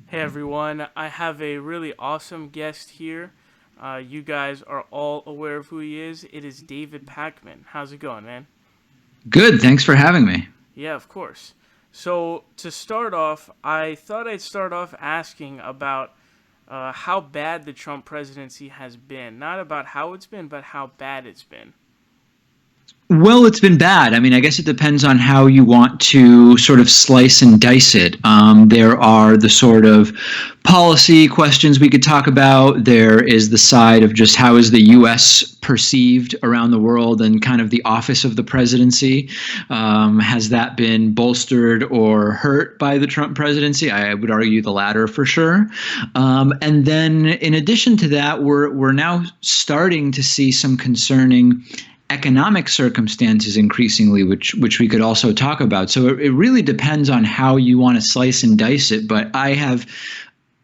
Hey everyone, I have a really awesome guest here. You guys are all aware of who he is. It is David Pakman. How's it going, man? Good. Thanks for having me. Yeah, of course. So, to start off, I thought I'd start off asking about how bad the Trump presidency has been. Not about how it's been, but how bad it's been. Well, it's been bad. I mean, I guess it depends on how you want to sort of slice and dice it. There are the sort of policy questions we could talk about. There is the side of just how is the U.S. perceived around the world and kind of the office of the presidency. Has that been bolstered or hurt by the Trump presidency? I would argue the latter for sure. And then, in addition to that, we're now starting to see some concerning economic circumstances increasingly, which we could also talk about. So it really depends on how you want to slice and dice it. But I have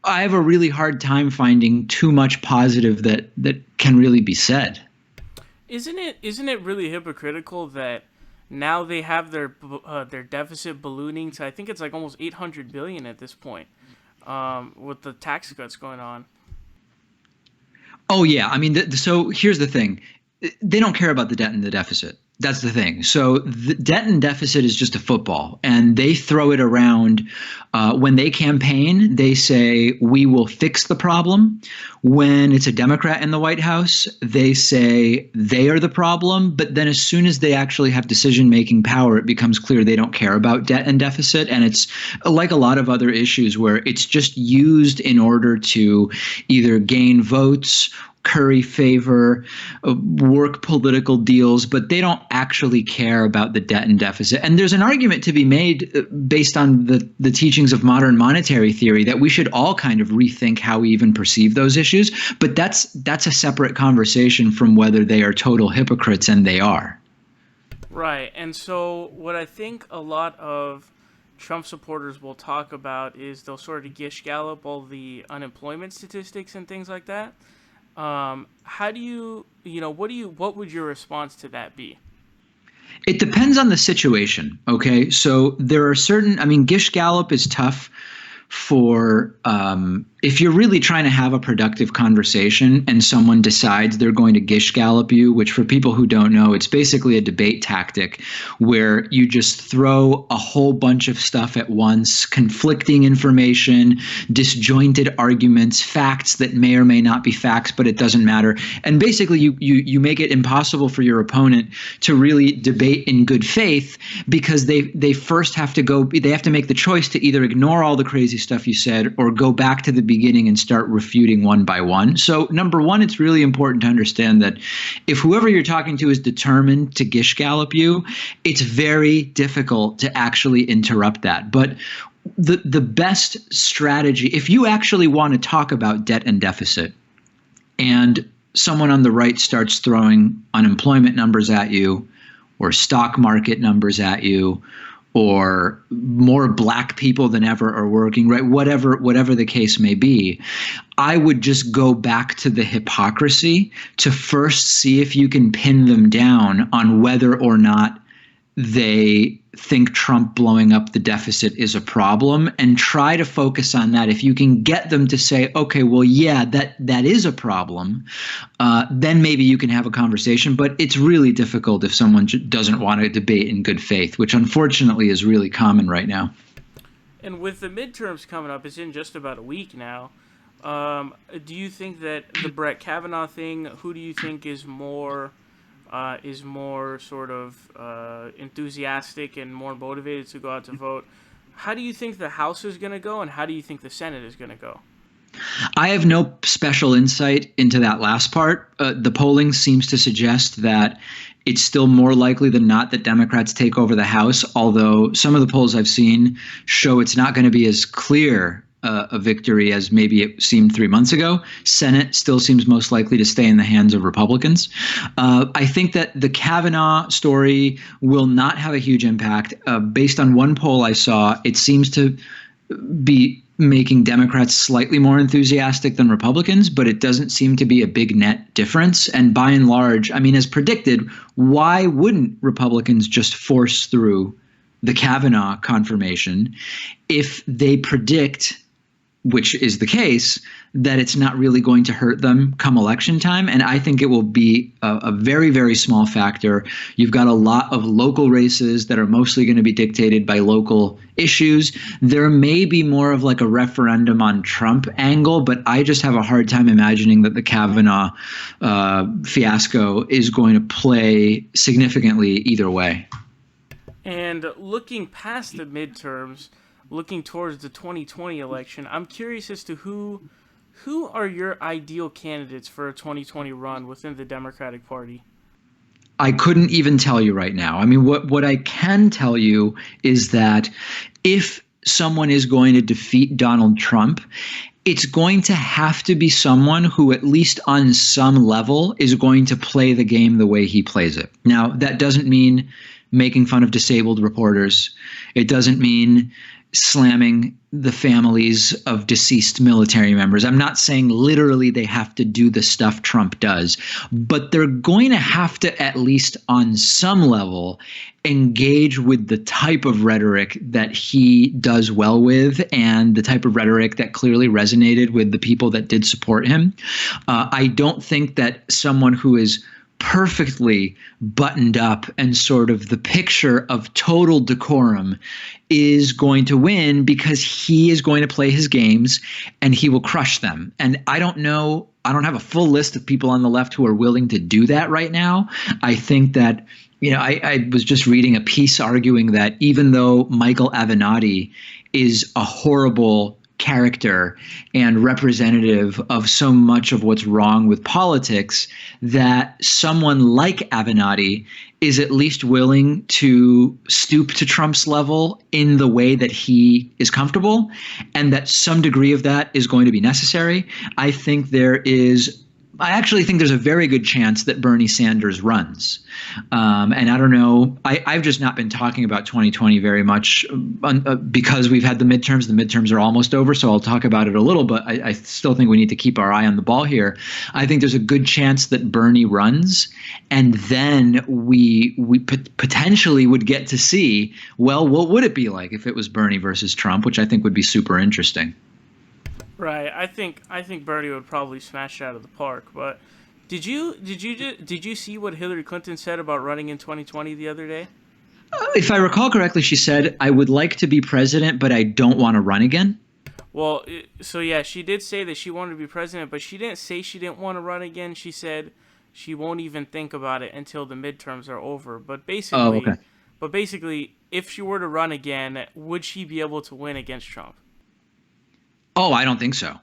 a really hard time finding too much positive that can really be said. Isn't it really hypocritical that now they have their deficit ballooning to, I think it's like almost 800 billion at this point, with the tax cuts going on. Oh yeah, I mean, so here's the thing: they don't care about the debt and the deficit. That's the thing. So the debt and deficit is just a football, and they throw it around. When they campaign, they say we will fix the problem. When it's a Democrat in the White House, they say they are the problem. But then, as soon as they actually have decision-making power, it becomes clear they don't care about debt and deficit. And it's like a lot of other issues where it's just used in order to either gain votes, curry favor, work political deals, but they don't actually care about the debt and deficit. And there's an argument to be made based on the teachings of modern monetary theory that we should all kind of rethink how we even perceive those issues. But that's a separate conversation from whether they are total hypocrites, and they are. Right. And so what I think a lot of Trump supporters will talk about is they'll sort of gish gallop all the unemployment statistics and things like that. How do what would your response to that be? It depends on the situation. Okay. So there are certain, I mean, Gish Gallop is tough for if you're really trying to have a productive conversation and someone decides they're going to gish gallop you, which for people who don't know, it's basically a debate tactic where you just throw a whole bunch of stuff at once, conflicting information, disjointed arguments, facts that may or may not be facts, but it doesn't matter. And basically you make it impossible for your opponent to really debate in good faith because they first they have to make the choice to either ignore all the crazy stuff you said or go back to the beginning and start refuting one by one. So number one, it's really important to understand that if whoever you're talking to is determined to gish gallop you, it's very difficult to actually interrupt that. But the best strategy, if you actually want to talk about debt and deficit, and someone on the right starts throwing unemployment numbers at you or stock market numbers at you or more black people than ever are working, right? Whatever the case may be, I would just go back to the hypocrisy to first see if you can pin them down on whether or not they think Trump blowing up the deficit is a problem, and try to focus on that. If you can get them to say, okay, well, yeah, that is a problem, then maybe you can have a conversation. But it's really difficult if someone doesn't want to debate in good faith, which unfortunately is really common right now. And with the midterms coming up, it's in just about a week now. Do you think that the Brett Kavanaugh thing? Who do you think is more sort of enthusiastic and more motivated to go out to vote? How do you think the House is going to go, and how do you think the Senate is going to go? I have no special insight into that last part. The polling seems to suggest that it's still more likely than not that Democrats take over the House, although some of the polls I've seen show it's not going to be as clear a victory as maybe it seemed 3 months ago. Senate still seems most likely to stay in the hands of Republicans. I think that the Kavanaugh story will not have a huge impact. Based on one poll I saw, it seems to be making Democrats slightly more enthusiastic than Republicans, but it doesn't seem to be a big net difference. And by and large, I mean, as predicted, why wouldn't Republicans just force through the Kavanaugh confirmation if they predict which is the case, that it's not really going to hurt them come election time. And I think it will be a very, very small factor. You've got a lot of local races that are mostly going to be dictated by local issues. There may be more of like a referendum on Trump angle, but I just have a hard time imagining that the Kavanaugh fiasco is going to play significantly either way. And looking past the midterms, looking towards the 2020 election, I'm curious as to who are your ideal candidates for a 2020 run within the Democratic Party? I couldn't even tell you right now. I mean, what I can tell you is that if someone is going to defeat Donald Trump, it's going to have to be someone who, at least on some level, is going to play the game the way he plays it. Now, that doesn't mean making fun of disabled reporters. It doesn't mean slamming the families of deceased military members. I'm not saying literally they have to do the stuff Trump does, but they're going to have to, at least on some level, engage with the type of rhetoric that he does well with and the type of rhetoric that clearly resonated with the people that did support him. I don't think that someone who is perfectly buttoned up and sort of the picture of total decorum is going to win, because he is going to play his games and he will crush them. And I don't know, I don't have a full list of people on the left who are willing to do that right now. I think that, I was just reading a piece arguing that even though Michael Avenatti is a horrible character and representative of so much of what's wrong with politics, that someone like Avenatti is at least willing to stoop to Trump's level in the way that he is comfortable, and that some degree of that is going to be necessary. I actually think there's a very good chance that Bernie Sanders runs. And I don't know, I've just not been talking about 2020 very much because we've had the midterms. The midterms are almost over, so I'll talk about it a little, but I still think we need to keep our eye on the ball here. I think there's a good chance that Bernie runs, and then we potentially would get to see, well, what would it be like if it was Bernie versus Trump, which I think would be super interesting. Right. I think Bernie would probably smash it out of the park. But did you see what Hillary Clinton said about running in 2020 the other day? If I recall correctly, she said, "I would like to be president, but I don't want to run again." Well, so yeah, she did say that she wanted to be president, but she didn't say she didn't want to run again. She said she won't even think about it until the midterms are over. But basically, if she were to run again, would she be able to win against Trump? Oh, I don't think so.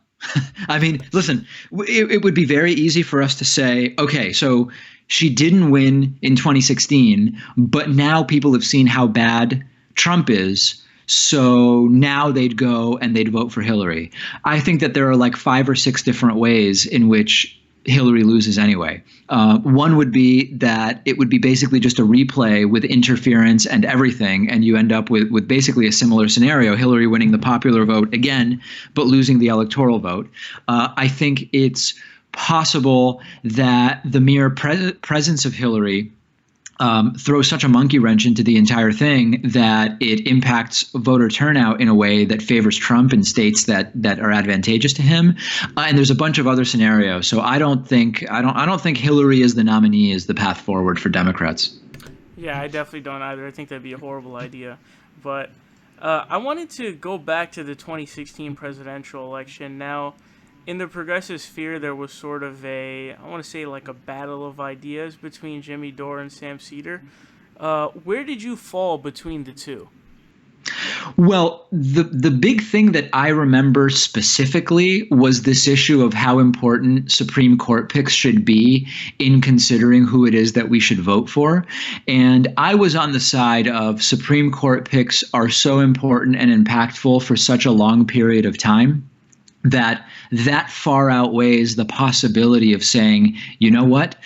I mean, listen, it would be very easy for us to say, okay, so she didn't win in 2016, but now people have seen how bad Trump is. So now they'd go and they'd vote for Hillary. I think that there are like 5 or 6 different ways in which Hillary loses anyway. One would be that it would be basically just a replay with interference and everything, and you end up with basically a similar scenario, Hillary winning the popular vote again, but losing the electoral vote. I think it's possible that the mere presence of Hillary throws such a monkey wrench into the entire thing that it impacts voter turnout in a way that favors Trump in states that are advantageous to him. And there's a bunch of other scenarios. So I don't think Hillary as the nominee is the path forward for Democrats. Yeah, I definitely don't either. I think that'd be a horrible idea. But I wanted to go back to the 2016 presidential election. Now, in the progressive sphere, there was sort of I want to say like a battle of ideas between Jimmy Dore and Sam Seder. Where did you fall between the two? Well, the big thing that I remember specifically was this issue of how important Supreme Court picks should be in considering who it is that we should vote for. And I was on the side of Supreme Court picks are so important and impactful for such a long period of time that far outweighs the possibility of saying, you know what,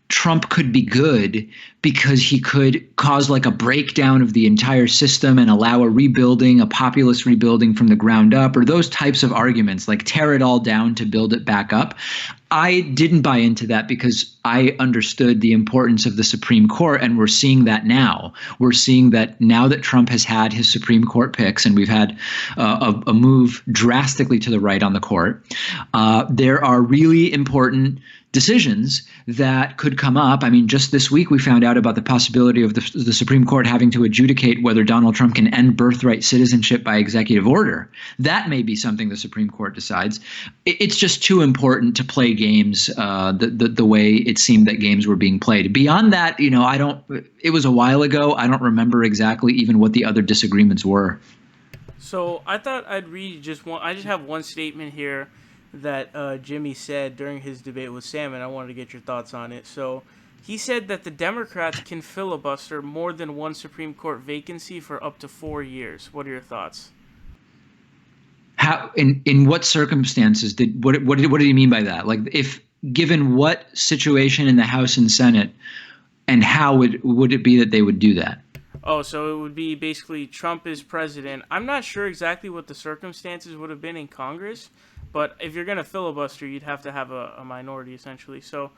Trump could be good because he could cause like a breakdown of the entire system and allow a populist rebuilding from the ground up, or those types of arguments, like tear it all down to build it back up. I didn't buy into that because I understood the importance of the Supreme Court, and we're seeing that now. We're seeing that now that Trump has had his Supreme Court picks, and we've had a move drastically to the right on the court. There are really important decisions that could come up. I mean, just this week we found out about the possibility of the Supreme Court having to adjudicate whether Donald Trump can end birthright citizenship by executive order. That may be something the Supreme Court decides. It's just too important to play games the way it seemed that games were being played. Beyond that, it was a while ago. I don't remember exactly even what the other disagreements were. So I thought I'd read I just have one statement here that Jimmy said during his debate with Sam, and I wanted to get your thoughts on it. So he said that the Democrats can filibuster more than one Supreme Court vacancy for up to 4 years. What are your thoughts? How in what circumstances what did he mean by that? Like, if given what situation in the House and Senate, and how would it be that they would do that? Oh, so it would be basically Trump is president. I'm not sure exactly what the circumstances would have been in Congress, but if you're going to filibuster, you'd have to have a minority, essentially. So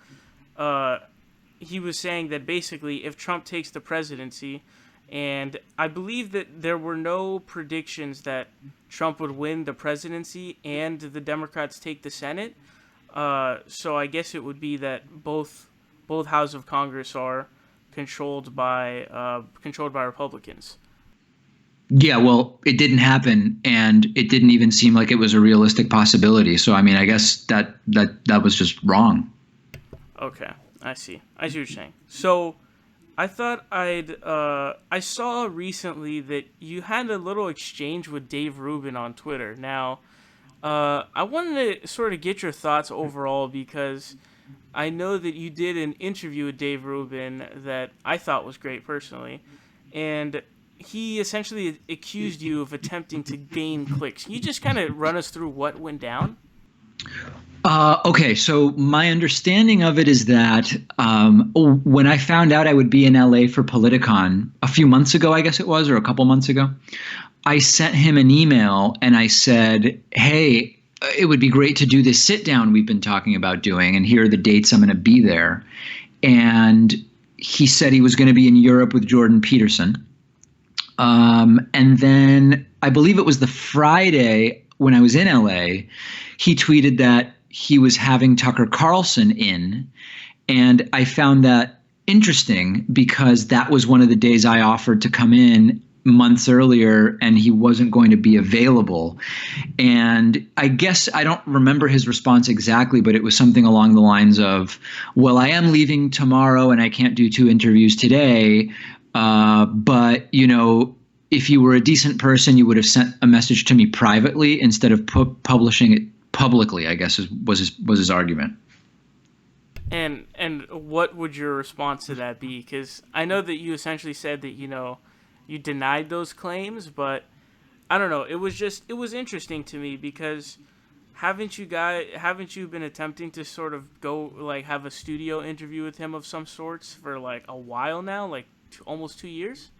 he was saying that basically if Trump takes the presidency, and I believe that there were no predictions that Trump would win the presidency and the Democrats take the Senate. So I guess it would be that both houses of Congress are controlled by Republicans. Yeah, well, it didn't happen, and it didn't even seem like it was a realistic possibility. So, I mean, I guess that was just wrong. Okay, I see what you're saying. So, I thought I saw recently that you had a little exchange with Dave Rubin on Twitter. Now, I wanted to sort of get your thoughts overall, because I know that you did an interview with Dave Rubin that I thought was great personally, and he essentially accused you of attempting to gain clicks. Can you just kind of run us through what went down? Okay, so my understanding of it is that when I found out I would be in LA for Politicon a few months ago, I guess it was, or a couple months ago, I sent him an email and I said, hey, it would be great to do this sit down we've been talking about doing, and here are the dates I'm going to be there. And he said he was going to be in Europe with Jordan Peterson. And then I believe it was the Friday when I was in LA, he tweeted that he was having Tucker Carlson in. And I found that interesting because that was one of the days I offered to come in months earlier, and he wasn't going to be available. And I guess I don't remember his response exactly, but it was something along the lines of, well, I am leaving tomorrow and I can't do 2 interviews today. But, if you were a decent person, you would have sent a message to me privately instead of publishing it publicly, I guess was his argument. And what would your response to that be? Because I know that you essentially said that, you denied those claims, but I don't know. It was interesting to me because haven't you been attempting to sort of go have a studio interview with him of some sorts for a while now, almost 2 years?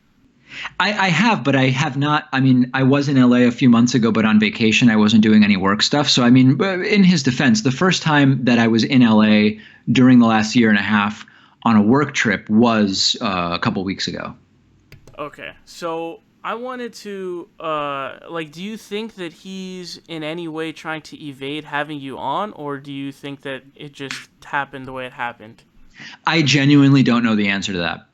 I have, but I have not. I mean, I was in LA a few months ago, but on vacation. I wasn't doing any work stuff. So, I mean, in his defense, the first time that I was in LA during the last year and a half on a work trip was a couple weeks ago. Okay. So I wanted to, do you think that he's in any way trying to evade having you on, or do you think that it just happened the way it happened? I genuinely don't know the answer to that.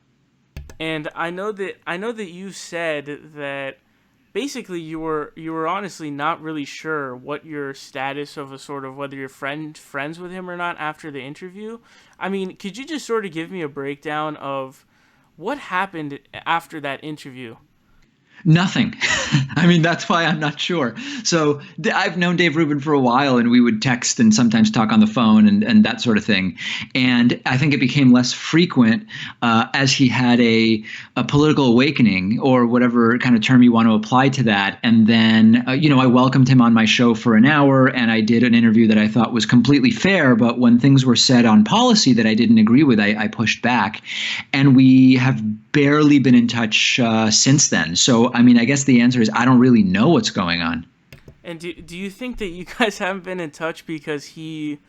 And I know that you said that basically you were honestly not really sure what your status of a sort of whether you're friends with him or not after the interview. I mean, could you just sort of give me a breakdown of what happened after that interview? Nothing. I mean, that's why I'm not sure. So I've known Dave Rubin for a while, and we would text and sometimes talk on the phone and that sort of thing. And I think it became less frequent as he had a political awakening, or whatever kind of term you want to apply to that. And then, I welcomed him on my show for an hour, and I did an interview that I thought was completely fair. But when things were said on policy that I didn't agree with, I pushed back. And we have barely been in touch since then. So, I mean, I guess the answer is I don't really know what's going on. And do you think that you guys haven't been in touch because he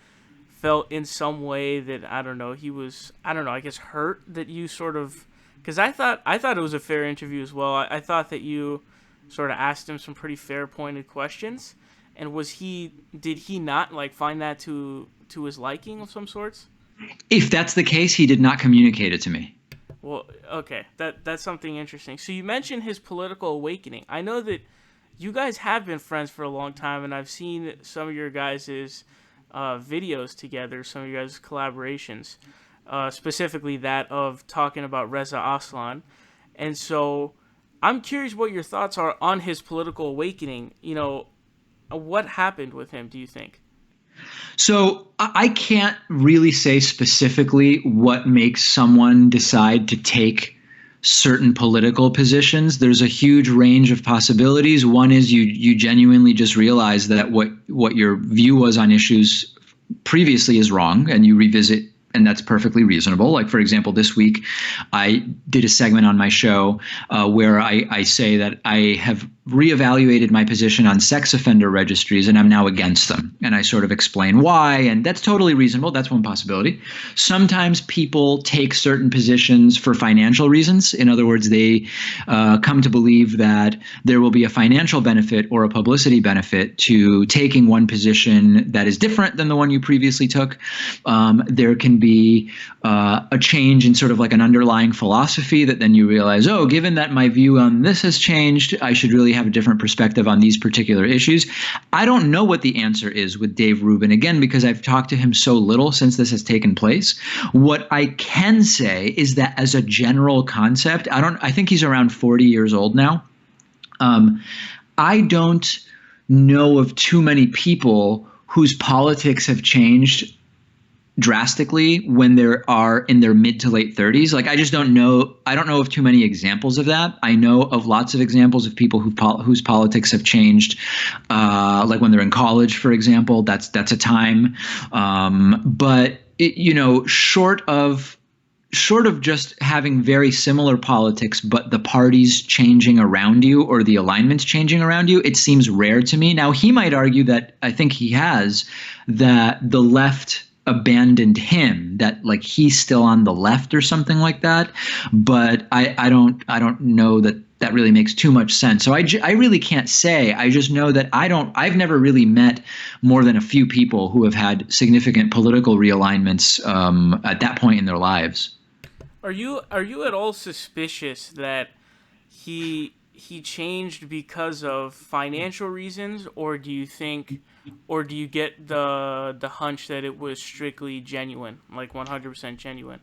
felt in some way that, I don't know, he was, I don't know, I guess hurt that you sort of, because I thought it was a fair interview as well. I thought that you sort of asked him some pretty fair pointed questions. And did he not like find that to his liking of some sorts? If that's the case, he did not communicate it to me. Well, okay, that's something interesting. So you mentioned his political awakening. I know that you guys have been friends for a long time, and I've seen some of your guys' videos together, some of your guys' collaborations, specifically that of talking about Reza Aslan. And so I'm curious what your thoughts are on his political awakening. What happened with him, do you think? So I can't really say specifically what makes someone decide to take certain political positions. There's a huge range of possibilities. One is you genuinely just realize that what your view was on issues previously is wrong, and you revisit, and that's perfectly reasonable. Like, for example, this week I did a segment on my show where I say that I have reevaluated my position on sex offender registries, and I'm now against them. And I sort of explain why, and that's totally reasonable. That's one possibility. Sometimes people take certain positions for financial reasons. In other words, they come to believe that there will be a financial benefit or a publicity benefit to taking one position that is different than the one you previously took. There can be a change in sort of like an underlying philosophy that then you realize, oh, given that my view on this has changed, I should really have a different perspective on these particular issues. I don't know what the answer is with Dave Rubin, again, because I've talked to him so little since this has taken place. What I can say is that as a general concept, I think he's around 40 years old now. I don't know of too many people whose politics have changed drastically when they are in their mid to late 30s. Like, I just don't know. I don't know of too many examples of that. I know of lots of examples of people whose politics have changed, like when they're in college, for example. That's a time. But short of just having very similar politics, but the parties changing around you or the alignments changing around you, it seems rare to me. Now, he might argue that, I think he has, that the left abandoned him, that like he's still on the left or something like that. But I don't know that really makes too much sense. So I really can't say. I just know that I've never really met more than a few people who have had significant political realignments at that point in their lives. Are you at all suspicious that he changed because of financial reasons, or do you get the hunch that it was strictly genuine, like 100% genuine?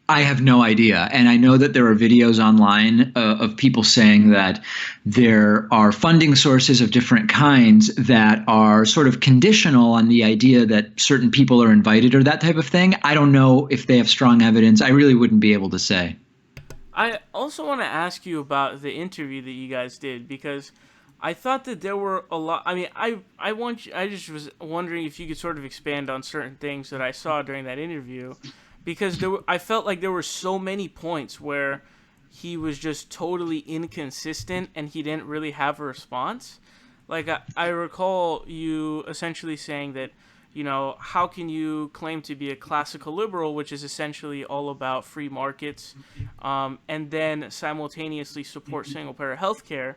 I have no idea. And I know that there are videos online of people saying that there are funding sources of different kinds that are sort of conditional on the idea that certain people are invited or that type of thing. I don't know if they have strong evidence. I really wouldn't be able to say. I also want to ask you about the interview that you guys did, because I thought that there were a lot. I mean, I just was wondering if you could sort of expand on certain things that I saw during that interview, because I felt like there were so many points where he was just totally inconsistent and he didn't really have a response. Like, I recall you essentially saying that, how can you claim to be a classical liberal, which is essentially all about free markets, and then simultaneously support single-payer healthcare?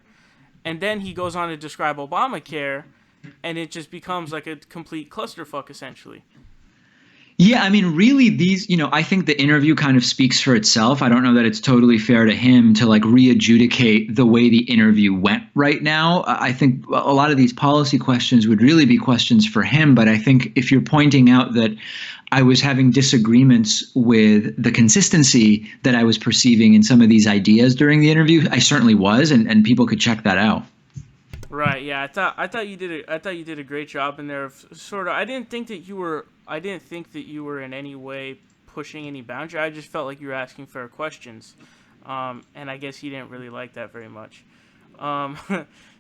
And then he goes on to describe Obamacare, and it just becomes like a complete clusterfuck, essentially. Yeah, I mean, really, these, I think the interview kind of speaks for itself. I don't know that it's totally fair to him to like re-adjudicate the way the interview went right now. I think a lot of these policy questions would really be questions for him. But I think if you're pointing out that I was having disagreements with the consistency that I was perceiving in some of these ideas during the interview, I certainly was, and people could check that out. Right. Yeah. I thought you did a great job in there. Of sort of. I didn't think that you were. I didn't think that you were in any way pushing any boundary. I just felt like you were asking fair questions, and I guess he didn't really like that very much. Um,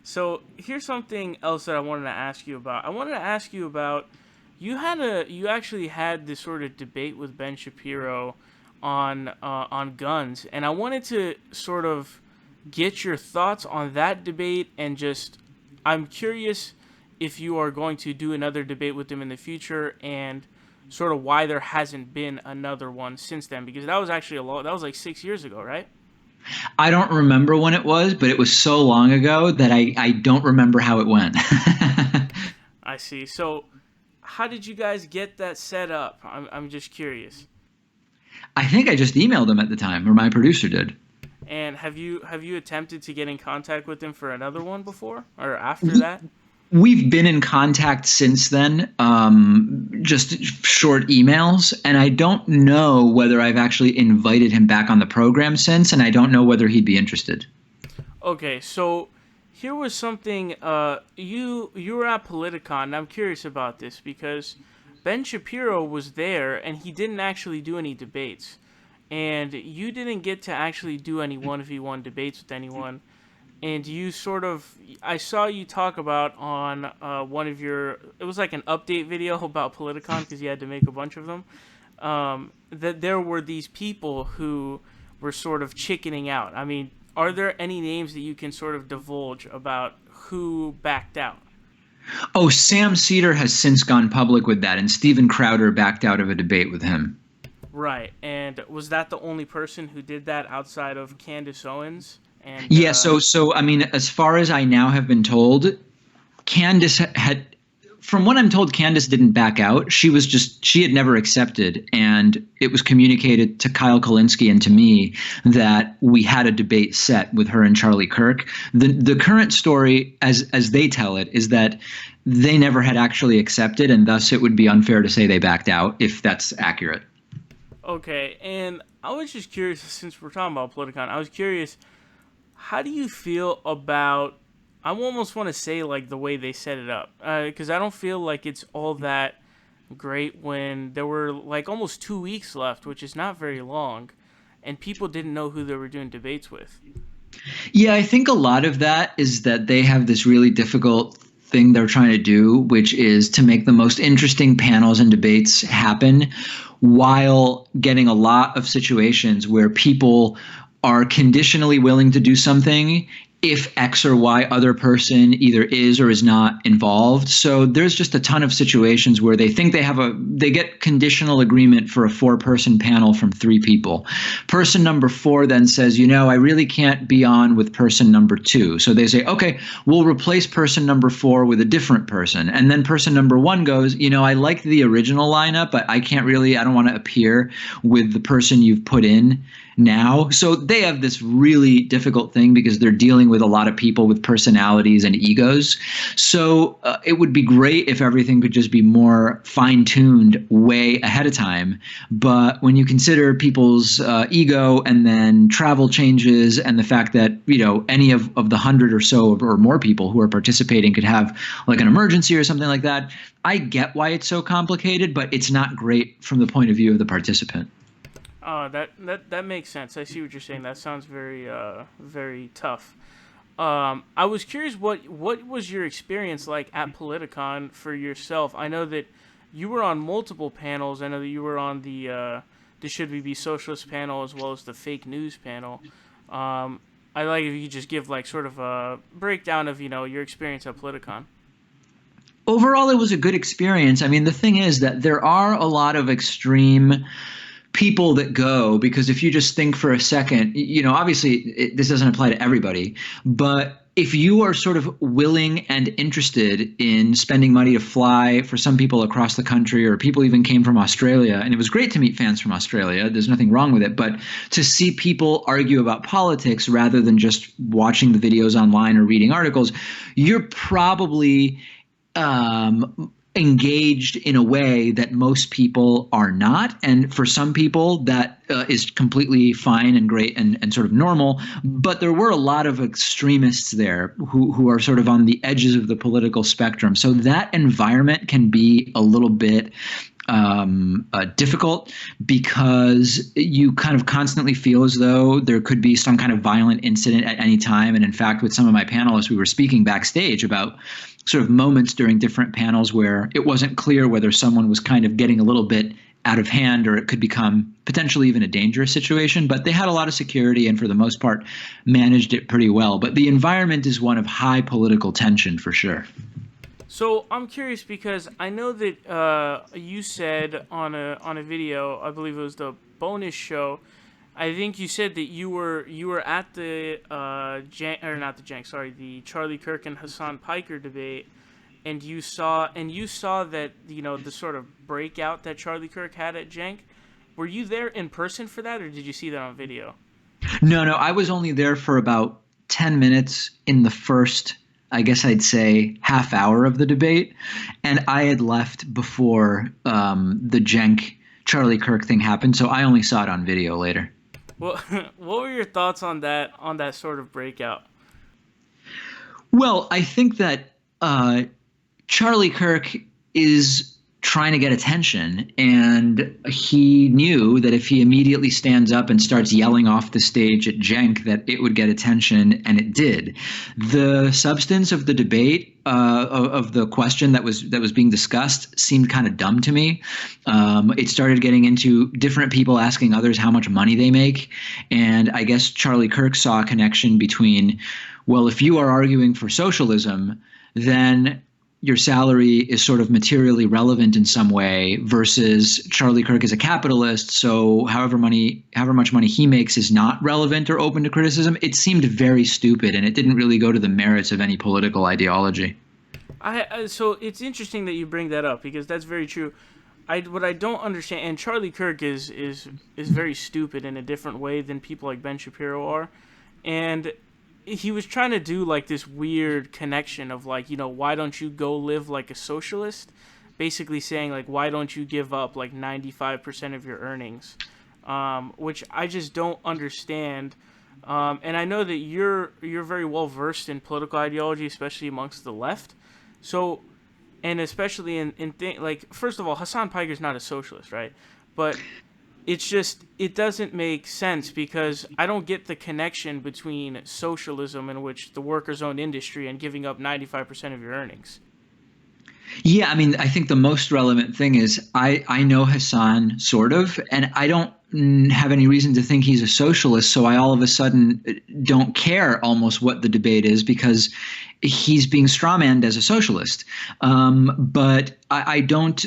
so here's something else that I wanted to ask you about. I wanted to ask you about you actually had this sort of debate with Ben Shapiro on guns, and I wanted to sort of get your thoughts on that debate, and just I'm curious if you are going to do another debate with him in the future, and sort of why there hasn't been another one since then, because that was actually that was like 6 years ago, right? I don't remember when it was, but it was so long ago that I don't remember how it went. I see. So how did you guys get that set up? I'm just curious. I think I just emailed him at the time, or my producer did. And have you attempted to get in contact with him for another one before or after that? We've been in contact since then, just short emails, and I don't know whether I've actually invited him back on the program since, and I don't know whether he'd be interested. Okay, so here was something. You were at Politicon, and I'm curious about this because Ben Shapiro was there, and he didn't actually do any debates, and you didn't get to actually do any 1v1 debates with anyone. And you sort of, I saw you talk about on one of your, it was like an update video about Politicon because you had to make a bunch of them, that there were these people who were sort of chickening out. I mean, are there any names that you can sort of divulge about who backed out? Oh, Sam Seder has since gone public with that, and Steven Crowder backed out of a debate with him. Right, and was that the only person who did that outside of Candace Owens? And Yeah, so I mean, as far as I now have been told, Candace had, from what I'm told, Candace didn't back out. She had never accepted, and it was communicated to Kyle Kulinski and to me that we had a debate set with her and Charlie Kirk. The current story, as they tell it, is that they never had actually accepted, and thus it would be unfair to say they backed out if that's accurate. Okay, and I was just curious, since we're talking about Politicon, I was curious, how do you feel about, I almost want to say like the way they set it up, because I don't feel like it's all that great when there were like almost 2 weeks left, which is not very long, and people didn't know who they were doing debates with. Yeah, I think a lot of that is that they have this really difficult thing they're trying to do, which is to make the most interesting panels and debates happen while getting a lot of situations where people are conditionally willing to do something if X or Y other person either is or is not involved. So there's just a ton of situations where they think they get conditional agreement for a 4-person panel from 3 people. Person number 4 then says, I really can't be on with person number 2. So they say, okay, we'll replace person number 4 with a different person. And then person number 1 goes, I like the original lineup, but I don't want to appear with the person you've put in now. So they have this really difficult thing because they're dealing with a lot of people with personalities and egos. So it would be great if everything could just be more fine-tuned way ahead of time. But when you consider people's ego and then travel changes and the fact that, any of the 100 or so or more people who are participating could have like an emergency or something like that, I get why it's so complicated, but it's not great from the point of view of the participant. Oh, that makes sense. I see what you're saying. That sounds very very tough. I was curious, what was your experience like at Politicon for yourself? I know that you were on multiple panels. I know that you were on the Should We Be Socialist panel as well as the fake news panel. I like if you could just give like sort of a breakdown of your experience at Politicon. Overall, it was a good experience. I mean, the thing is that there are a lot of extreme people that go, because if you just think for a second, obviously this doesn't apply to everybody, but if you are sort of willing and interested in spending money to fly for some people across the country, or people even came from Australia, and it was great to meet fans from Australia, there's nothing wrong with it, but to see people argue about politics rather than just watching the videos online or reading articles, you're probably engaged in a way that most people are not. And for some people, that is completely fine and great and sort of normal. But there were a lot of extremists there who are sort of on the edges of the political spectrum. So that environment can be a little bit difficult, because you kind of constantly feel as though there could be some kind of violent incident at any time. And in fact, with some of my panelists, we were speaking backstage about sort of moments during different panels where it wasn't clear whether someone was kind of getting a little bit out of hand, or it could become potentially even a dangerous situation. But they had a lot of security and for the most part managed it pretty well. But the environment is one of high political tension for sure. So I'm curious, because I know that you said on a video, I believe it was the bonus show, I think you said that you were at the the Charlie Kirk and Hassan Piker debate, and you saw that, you know, the sort of breakout that Charlie Kirk had at Cenk. Were you there in person for that, or did you see that on video? No, I was only there for about 10 minutes in the first, I guess I'd say, half hour of the debate, and I had left before the Cenk Charlie Kirk thing happened, so I only saw it on video later. Well, what were your thoughts on that sort of breakout? Well, I think that Charlie Kirk is trying to get attention, and he knew that if he immediately stands up and starts yelling off the stage at Cenk, that it would get attention, and it did. The substance of the debate, of the question that was being discussed, seemed kind of dumb to me. It started getting into different people asking others how much money they make, and I guess Charlie Kirk saw a connection between, well, if you are arguing for socialism, then your salary is sort of materially relevant in some way, versus Charlie Kirk is a capitalist, so however much money he makes is not relevant or open to criticism. It seemed very stupid, and it didn't really go to the merits of any political ideology. So it's interesting that you bring that up, because that's very true. What I don't understand, and Charlie Kirk is very stupid in a different way than people like Ben Shapiro are, and he was trying to do like this weird connection of, like, you know, why don't you go live like a socialist? Basically saying, like, why don't you give up like 95% of your earnings? Which I just don't understand. And I know that you're very well versed in political ideology, especially amongst the left. So, and especially like, first of all, Hassan Piker is not a socialist, right? But it's just, it doesn't make sense, because I don't get the connection between socialism, in which the workers own industry, and giving up 95% of your earnings. Yeah, I mean, I think the most relevant thing is I know Hassan sort of, and I don't have any reason to think he's a socialist. So I all of a sudden don't care almost what the debate is, because he's being strawmanned as a socialist. But I don't,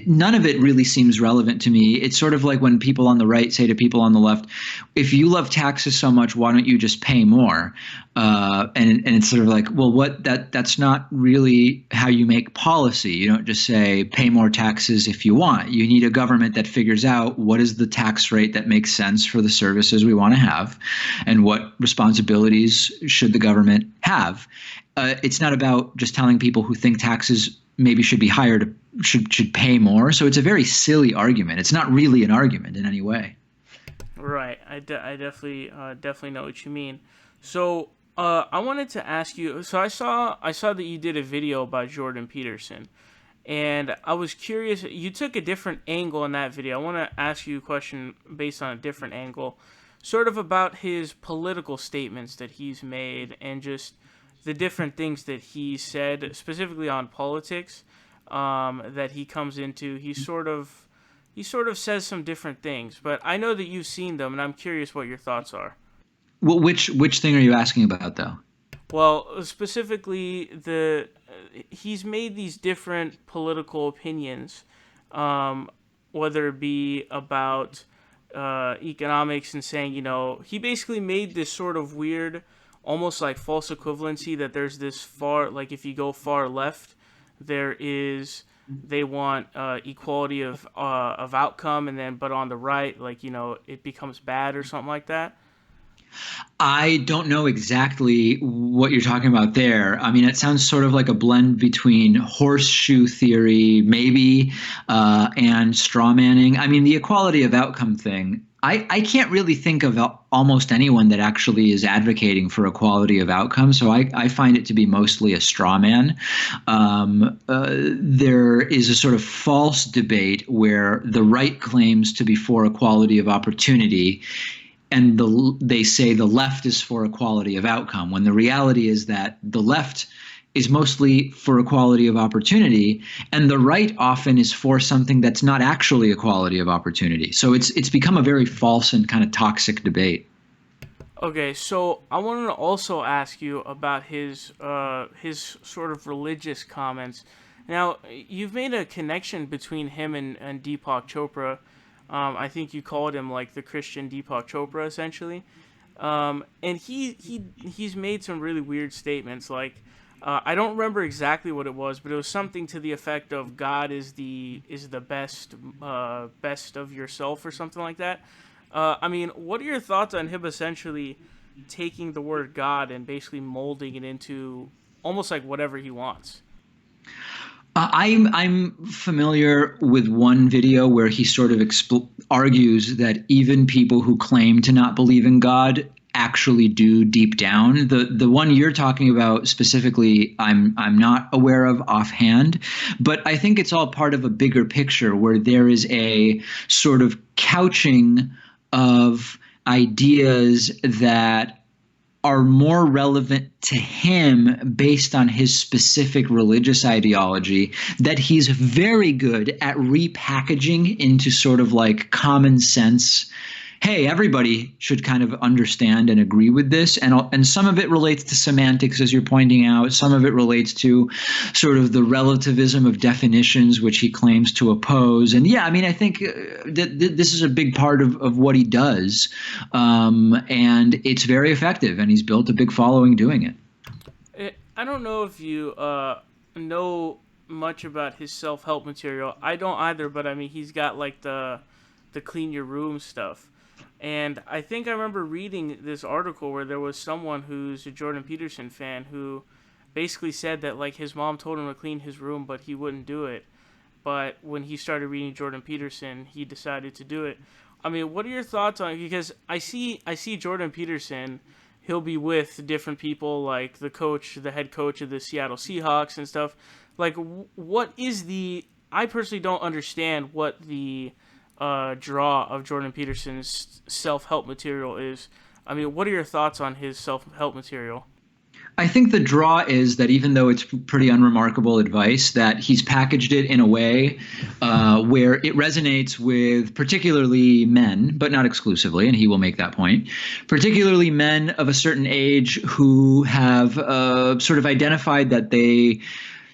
none of it really seems relevant to me. It's sort of like when people on the right say to people on the left, if you love taxes so much, why don't you just pay more? And it's sort of like, well, that's not really how you make policy. You don't just say pay more taxes if you want. You need a government that figures out what is the tax rate that makes sense for the services we want to have, and what responsibilities should the government have. It's not about just telling people who think taxes maybe should be higher should pay more. So it's a very silly argument. It's not really an argument in any way. Right. I definitely know what you mean. So I wanted to ask you. So I saw that you did a video about Jordan Peterson, and I was curious. You took a different angle in that video. I want to ask you a question based on a different angle, sort of about his political statements that he's made, and just the different things that he said, specifically on politics, that he comes into. He sort of says some different things, but I know that you've seen them, and I'm curious what your thoughts are. Well, which thing are you asking about, though? Well, specifically, he's made these different political opinions, whether it be about economics, and saying, you know, he basically made this sort of weird almost like false equivalency, that there's this far, like if you go far left, they want equality of outcome, and then but on the right, like, it becomes bad or something like that. I don't know exactly what you're talking about there. I mean, it sounds sort of like a blend between horseshoe theory, maybe, and straw manning. I mean, the equality of outcome thing. I can't really think of almost anyone that actually is advocating for equality of outcome. So I find it to be mostly a straw man. There is a sort of false debate where the right claims to be for equality of opportunity, and they say the left is for equality of outcome, when the reality is that the left is mostly for equality of opportunity, and the right often is for something that's not actually equality of opportunity. So it's become a very false and kind of toxic debate. Okay, so I wanted to also ask you about his sort of religious comments. Now, you've made a connection between him and Deepak Chopra. I think you called him like the Christian Deepak Chopra, essentially. And he's made some really weird statements. Like, I don't remember exactly what it was, but it was something to the effect of God is the best of yourself, or something like that. I mean, what are your thoughts on him essentially taking the word God and basically molding it into almost like whatever he wants? I'm familiar with one video where he sort of argues that even people who claim to not believe in God actually do deep down. The one you're talking about specifically, I'm not aware of offhand, but I think it's all part of a bigger picture where there is a sort of couching of ideas that are more relevant to him based on his specific religious ideology, that he's very good at repackaging into sort of like common sense. Hey, everybody should kind of understand and agree with this. And some of it relates to semantics, as you're pointing out. Some of it relates to sort of the relativism of definitions, which he claims to oppose. And yeah, I mean, I think that this is a big part of what he does. And it's very effective. And he's built a big following doing it. I don't know if you know much about his self-help material. I don't either, but I mean, he's got like the clean your room stuff. And I think I remember reading this article where there was someone who's a Jordan Peterson fan who basically said that like his mom told him to clean his room, but he wouldn't do it. But when he started reading Jordan Peterson, he decided to do it. I mean, what are your thoughts on it? Because I see Jordan Peterson, he'll be with different people like the head coach of the Seattle Seahawks and stuff. Like, what is I personally don't understand what the draw of Jordan Peterson's self-help material is. I mean, what are your thoughts on his self-help material? I think the draw is that even though it's pretty unremarkable advice, that he's packaged it in a way where it resonates with particularly men, but not exclusively, and he will make that point, particularly men of a certain age who have sort of identified that they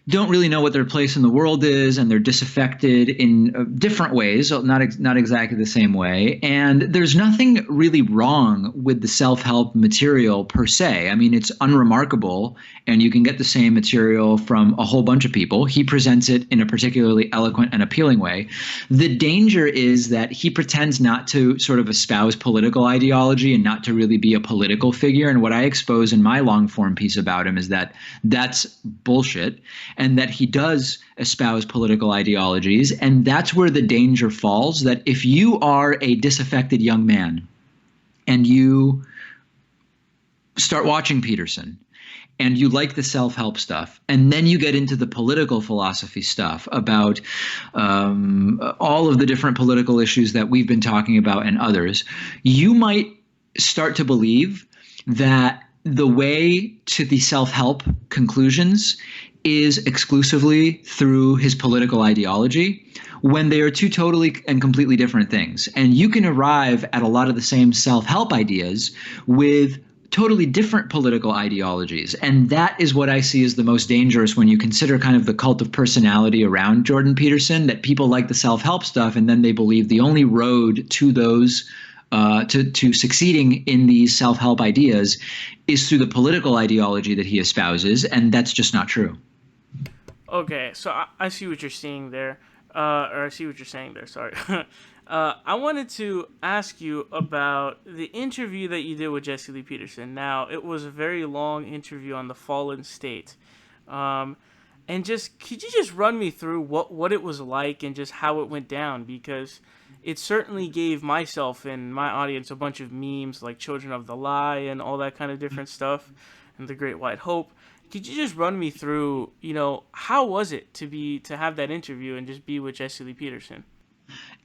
don't really know what their place in the world is, and they're disaffected in different ways, not exactly the same way. And there's nothing really wrong with the self-help material per se. I mean, it's unremarkable, and you can get the same material from a whole bunch of people. He presents it in a particularly eloquent and appealing way. The danger is that he pretends not to sort of espouse political ideology and not to really be a political figure. And what I expose in my long-form piece about him is that that's bullshit, and that he does espouse political ideologies. And that's where the danger falls, that if you are a disaffected young man and you start watching Peterson and you like the self-help stuff, and then you get into the political philosophy stuff about all of the different political issues that we've been talking about and others, you might start to believe that the way to the self-help conclusions is exclusively through his political ideology, when they are two totally and completely different things. And you can arrive at a lot of the same self-help ideas with totally different political ideologies. And that is what I see as the most dangerous when you consider kind of the cult of personality around Jordan Peterson, that people like the self-help stuff and then they believe the only road to those to succeeding in these self-help ideas is through the political ideology that he espouses, and that's just not true. Okay, so I see what you're seeing there, or I see what you're saying there. Sorry. I wanted to ask you about the interview that you did with Jesse Lee Peterson. Now, it was a very long interview on the fallen state. Um, and just could you just run me through what it was like and just how it went down? Because it certainly gave myself and my audience a bunch of memes like Children of the Lie and all that kind of different stuff and The Great White Hope. Could you just run me through, how was it to have that interview and just be with Jesse Lee Peterson?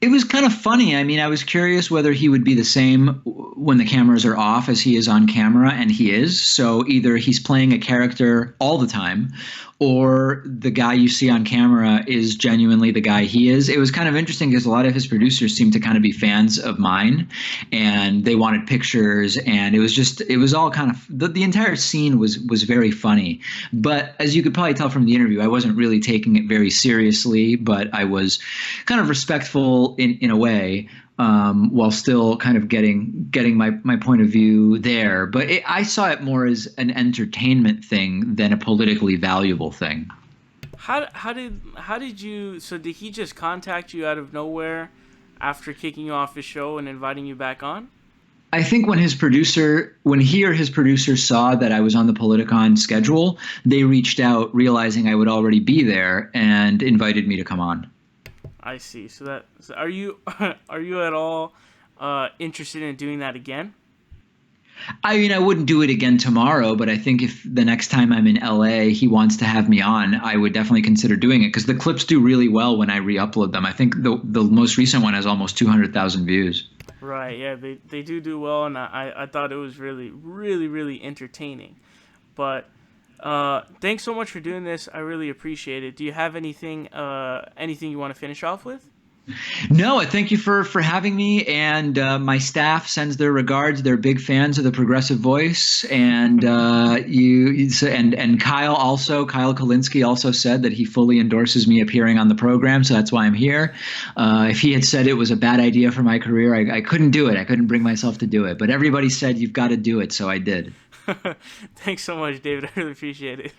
It was kind of funny. I mean, I was curious whether he would be the same when the cameras are off as he is on camera, and he is. So either he's playing a character all the time, or the guy you see on camera is genuinely the guy he is. It was kind of interesting because a lot of his producers seemed to kind of be fans of mine, and they wanted pictures, and it was all kind of, the entire scene was very funny. But as you could probably tell from the interview, I wasn't really taking it very seriously, but I was kind of respectful in a way, while still kind of getting my point of view there. But I saw it more as an entertainment thing than a politically valuable thing. How did you, so did he just contact you out of nowhere after kicking you off his show and inviting you back on? I think when he or his producer saw that I was on the Politicon schedule, they reached out realizing I would already be there and invited me to come on. I see. So are you are you at all interested in doing that again? I mean, I wouldn't do it again tomorrow, but I think if the next time I'm in LA, he wants to have me on, I would definitely consider doing it because the clips do really well when I re-upload them. I think the most recent one has almost 200,000 views. Right. Yeah, they do well, and I thought it was really, really, really entertaining. But thanks so much for doing this. I really appreciate it. Do you have anything you want to finish off with? No, I thank you for having me, and my staff sends their regards. They're big fans of the Progressive Voice, and and Kyle Kalinske also said that he fully endorses me appearing on the program, so that's why I'm here. If he had said it was a bad idea for my career, I couldn't do it. I couldn't bring myself to do it, but everybody said you've got to do it, so I did. Thanks so much, David. I really appreciate it.